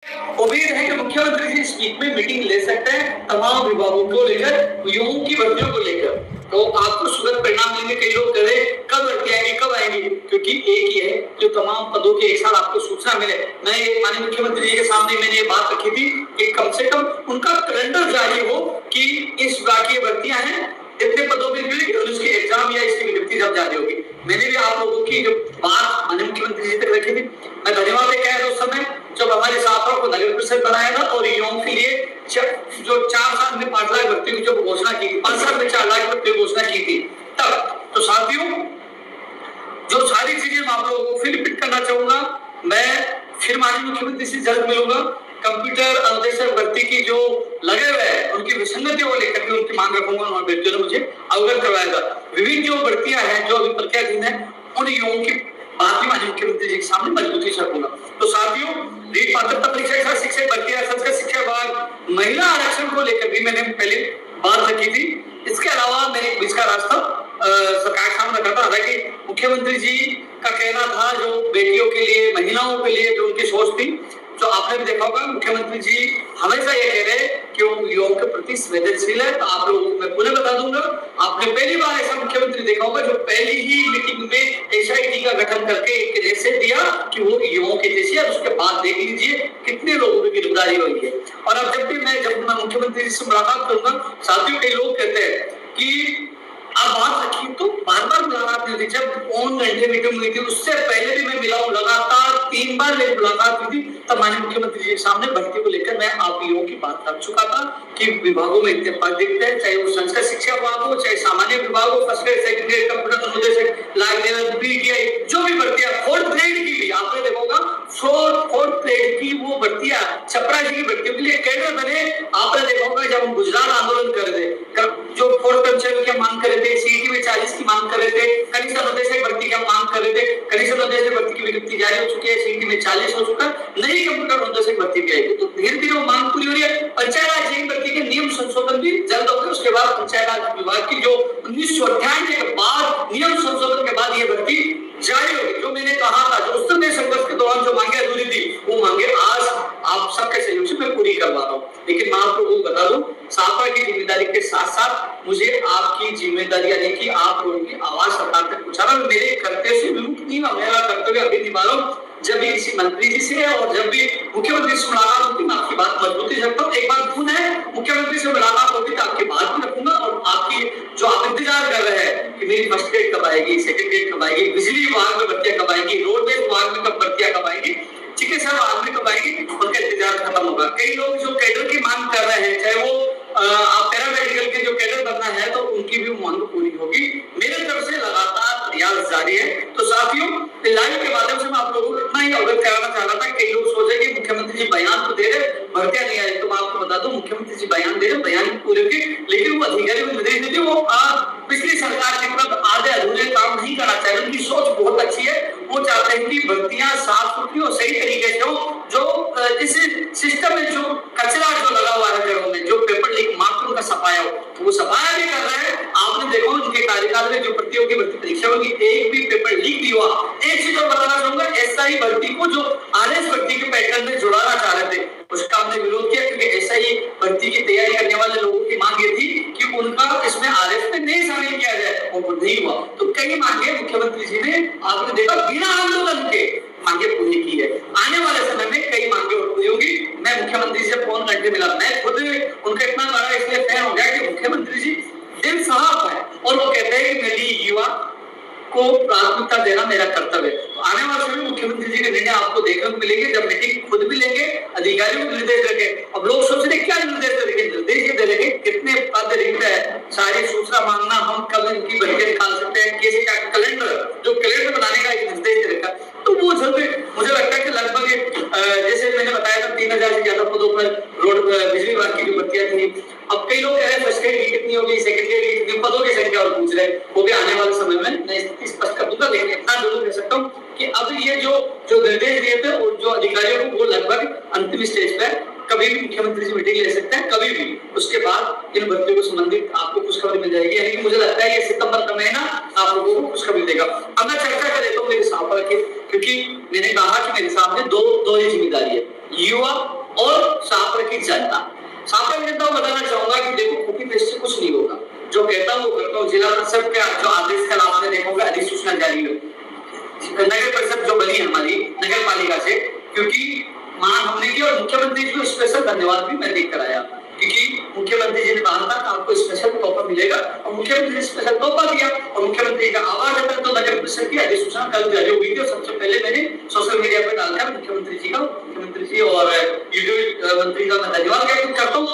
उम्मीद है कि मुख्यमंत्री जी इस वीक में मीटिंग ले सकते हैं तमाम विभागों को लेकर, युवाओं की भर्तियों को लेकर। तो आपको सुखद परिणाम मिलेंगे। कई लोग कह रहे कब भर्ती आएगी, कब आएगी, क्योंकि एक ही है जो तमाम पदों के एक साथ आपको सूचना मिले। मैं माननीय मुख्यमंत्री जी के सामने मैंने ये बात रखी थी कि कम से कम उनका कैलेंडर जारी हो कि इस बाकी भर्तियां हैं, इतने पदों पर मिलेगी और उसकी एग्जाम या इसकी विज्ञप्ति जब जारी होगी। मैंने भी आप लोगों की जो बात माननीय मुख्यमंत्री जी तक रखी थी, मैं धन्यवाद कह रहा उस समय जब हमारे छात्रों को नगर परिषद बनाया था और युवाओं के लिए जो 4 साल में 5 लाख भर्ती की जो घोषणा की, 5 साल में 4 लाख भर्ती की घोषणा की थी तब। तो साथियों, जो सारी चीजें मैं आप लोगों को फिर रिपीट करना चाहूंगा। मैं फिर माननीय मुख्यमंत्री से जल्द मिलूंगा। कंप्यूटर अनुदेशक भर्ती की जो लगे हुए हैं उनकी विसंगतियों को लेकर भी उनकी मांग रखूंगा और व्यक्तियों ने मुझे अवगत करवाएगा। विभिन्न जो भर्तियां हैं जो अभी प्रक्रियाधीन है उन युवाओं की बात भी माननीय मुख्यमंत्री जी के सामने मजबूती से रखूंगा। तो साथियों, रीट पात्रता परीक्षा के साथ शिक्षक भर्ती, संस्कृत शिक्षा विभाग, महिला आरक्षण को लेकर भी मैंने पहले बात रखी थी। इसके अलावा मैंने बीच का रास्ता सरकार के सामने रखा था। हालांकि मुख्यमंत्री जी का कहना था जो बेटियों के लिए, महिलाओं के लिए जो उनकी सोच थी, तो आपने भी देखा होगा मुख्यमंत्री जी हमेशा ये कह रहे हैं कि वो युवाओं के प्रति संवेदनशील है। तो आप लोगों को मैं पुनः बता दूंगा, आपने पहली बार ऐसा मुख्यमंत्री देखा होगा जो पहली ही मीटिंग में एसआईटी का गठन करके एक जैसे दिया कि वो युवाओं के जैसी है। उसके बाद देख लीजिए कितने लोगों की गिरफ्तारी हुई है। और अब जब मैं मुख्यमंत्री जी से मुलाकात करूंगा, साथियों कई लोग कहते हैं कि आप बात रखिए तो बार-बार मुलाकात नहीं होती। जब 4 घंटे मीटिंग हुई थी उससे पहले भी मैं मिला हूं, लगातार 3 बार मेरी मुलाकात हुई थी। तब माननीय मुख्यमंत्री जी के सामने भर्ती को लेकर मैं आप युवाओं की बात कर चुका था कि विभागों में इतने पद दिखते हैं, चाहे वो संस्कृत शिक्षा विभाग हो, चाहे सामान्य विभाग हो, first grade, second grade, computer अनुदेशक, लाइव लेवल, पीटीआई, जो भी भर्तियां, 4th ग्रेड की भी आपने देखा होगा, 4th ग्रेड की वो भर्तियां, छपरा जी की भर्तियों के लिए कैडर बने। आपने देखा होगा जब हम गुजरात आंदोलन कर रहे थे, जो 4th कर्मचारियों की मांग कर रहे थे, सीईटी में 40 की मांग कर रहे थे, कनिष्ठ अनुदेशक भर्ती की मांग कर रहे थे, कनिष्ठ अनुदेशक भर्ती की विज्ञप्ति जारी हो चुकी है, सीईटी में 40 हो चुका, नई कंप्यूटर अनुदेशक भर्ती भी आएगी। तो धीरे-धीरे वो मांग पूरी हो रही है। पंचायत राज भर्ती के नियम संशोधन भी जल्द होंगे। उसके बाद पंचायत राज विभाग की जो 1998 के बाद नियम संशोधन के बाद ये भर्ती जारी होगी। जो मैंने कहा था, जो उस समय संघर्ष के दौरान जो मांगे अधूरी थी, वो मांगे आज आप सबके सहयोग से मैं पूरी करवा रहा हूँ। लेकिन मैं आपको बता दूं, सापा की जिम्मेदारी के साथ साथ मुझे आपकी जिम्मेदारी यानी कि आप लोगों की आवाज सरकार तक पहुंचाना मेरे कर्तव्य से विमुख नहीं, मेरा कर्तव्य अभी निभा रहा हूं। जब भी किसी मंत्री जी से और जब भी मुख्यमंत्री से मुलाकात होती मैं आपकी बात मजबूती से रखता हूँ। एक बार पुनः मुख्यमंत्री से मुलाकात होती तो आपकी बात भी रखूंगा और आपकी जो आप इंतजार कर रहे हैं कि मेरी फर्स्ट ग्रेड कब आएगी, सेकंड ग्रेड कब आएगी, बिजली विभाग में भर्तियां कब आएगी, रोडवेज विभाग में कब भर्तियां कब आएगी, चिकित्सा विभाग में कब आएगी, उनका इंतजार खत्म होगा। कई लोग जो कैडर की मांग कर रहे हैं, चाहे वो आप पैरामेडिकल के जो कैडर बनना है तो उनकी भी मांग पूरी होगी। मेरे तरफ से लगातार प्रयास जारी है। तो साथियों, लाइव के माध्यम से मैं आप लोगों को इतना ही अवगत कराना चाह रहा था। कई लोग सोचे कि मुख्यमंत्री जी बयान तो दे रहे, भर्तियां नहीं आई। तो मैं आपको बता दूं, मुख्यमंत्री जी बयान दे रहे, बयान पूरे के, लेकिन वो अधिकारी को निर्देश देते वो पिछली सरकार की तरफ आधे अधूरे काम नहीं करना चाहते। उनकी सोच बहुत अच्छी है। वो चाहते हैं कि भर्तियां साफ सुथरी और सही तरीके से हो। जो इस सिस्टम में जो कचरा जो लगा हुआ है घरों में, जो पेपर लीक मात्र उनका सफाया हो, तो वो सफाया भी कर रहे हैं। आपने देखो उनके कार्यकाल में जो प्रतियोगी भर्ती परीक्षा होगी, एक भी पेपर लीक नहीं हुआ। एक चीज और बताना चाहूंगा, एसआई भर्ती को जो आरएस भर्ती के पैटर्न में जुड़ाना चाह रहे थे, उसका हमने विरोध किया क्योंकि एसआई भर्ती की तैयारी करने वाले लोगों की मांग ये थी कि उनका इसमें आरएस में नहीं शामिल किया जाए, वो नहीं हुआ। तो कई मांगे मुख्यमंत्री जी ने, आपने देखा, बिना आंदोलन के मांगे पूरी की है। आने वाले समय में कई मांगे और पूरी होगी। मैं मुख्यमंत्री से 4 घंटे मिला, मैं खुद उनका इतना बड़ा इसलिए फैन हो गया कि मुख्यमंत्री जी दिल साफ है और वो कहते हैं कि मेरी युवा को प्राथमिकता देना मेरा कर्तव्य है। तो आने वाले समय मुख्यमंत्री जी के निर्णय आपको देखने को मिलेंगे, जब मीटिंग खुद भी लेंगे, अधिकारियों को निर्देश देंगे। अब लोग सोच रहे क्या निर्देश देंगे, निर्देश ये दे देंगे कितने पद रिक्त है, सारी सूचना मांगना, हम कब इनकी भर्तियां निकाल सकते हैं, कैसे क्या कैलेंडर, जो कैलेंडर बनाने का एक निर्देश दे रखा। तो वो जल्दी मुझे लगता है कि लगभग जैसे मैंने बताया था 3000 से ज्यादा पदों पर रोड बिजली विभाग की जो भर्तियां थी। अब कई लोग कह रहे हैं फर्स्ट ग्रेड की कितनी होगी, सेकंड ग्रेड की कितनी, पदों की संख्या और पूछ रहे हैं। वो भी आने वाले समय में मैं स्पष्ट कर दूंगा। लेकिन इतना जरूर कह सकता हूँ कि अब ये जो निर्देश दिए थे और जो अधिकारियों को, वो लगभग अंतिम स्टेज पे कभी भी मुख्यमंत्री से मीटिंग ले सकते हैं, कभी भी। उसके बाद इन भर्तियों को संबंधित आपको खुशखबरी मिल जाएगी, यानी कि मुझे लगता है ये सितंबर का महीना आप लोगों को खुशखबरी देगा। अब मैं चर्चा कर लेता हूँ मेरे साहब के, क्योंकि मैंने कहा कि मेरे सामने दो ही जिम्मेदारी है, युवा और शाहपुर की जनता। शाहपुर की जनता को बताना चाहूंगा कि देखो, कॉपी पेस्ट से कुछ नहीं होगा, जो कहता हूँ वो करता हूँ। जिला परिषद के जो आदेश कल आपने देखोगे अधिसूचना जारी है, नगर परिषद जो बनी हमारी नगर पालिका से, क्योंकि मांग हमने की और मुख्यमंत्री जी को स्पेशल धन्यवाद भी मैं देकर आया, क्योंकि मुख्यमंत्री जी ने कहा था कि आपको स्पेशल तोहफा मिलेगा और मुख्यमंत्री ने स्पेशल तोहफा दिया और मुख्यमंत्री का आवाज आता है। तो नगर परिषद की अधिसूचना कल जारी हुई थी और सबसे पहले मैंने सोशल मीडिया पर डालकर मुख्यमंत्री जी और वीडियो मंत्री का मैं धन्यवाद करता हूँ।